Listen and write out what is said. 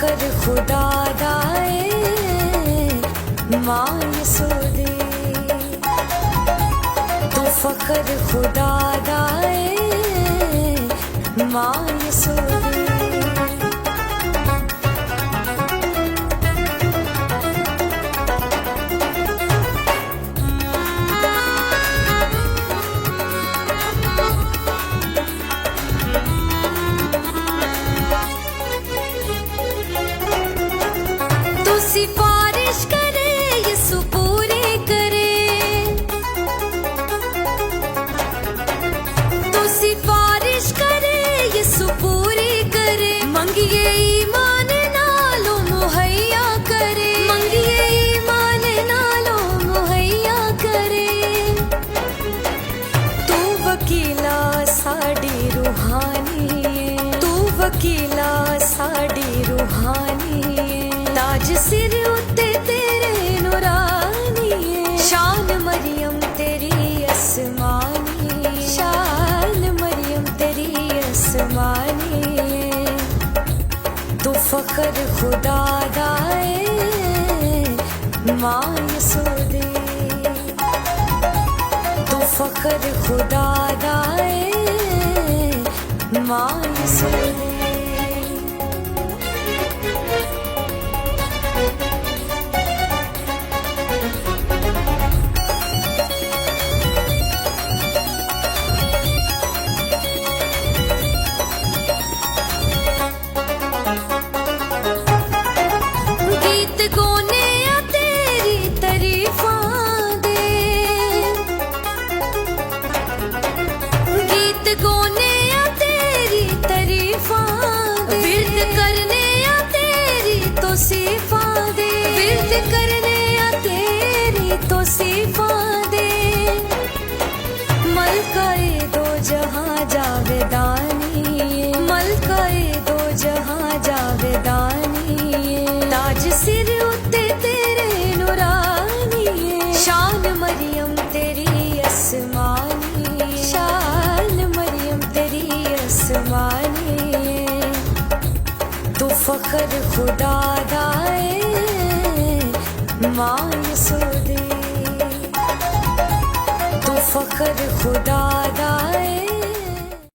फखर खुदा दाए मां यसोदे, तू फखर खुदा दाए मां यसोदे। सिफारिश करे यीशु पूरी करे, तो सिफारिश करे यीशु पूरी करे। मंगिए ईमान नालो मुहैया करे, मंगिए ईमान नालो मुहैया करे। तू वकीला साडी रूहानी, तू वकीला साडी रूहानी। ताज सिर उत्ते तेरे नूरानी है, शान मरियम तेरी आसमानी, शान मरियम तेरी आसमानी है। तू फखर खुदा दाए मां यसोदे, तू फखर खुदा दाए मां यसोदे। करने आ तेरी तो सिफा दे, मलकाए दो जहां जावेदानी, मलकाए दो जहां जावेदानी। ताज सिर उत्ते तेरे नूरानी है, शान मरियम तेरी आसमानी, शान मरियम तेरी आसमानी है। तू फखर खुदा दाए मां यसोदे, तू फखर खुदा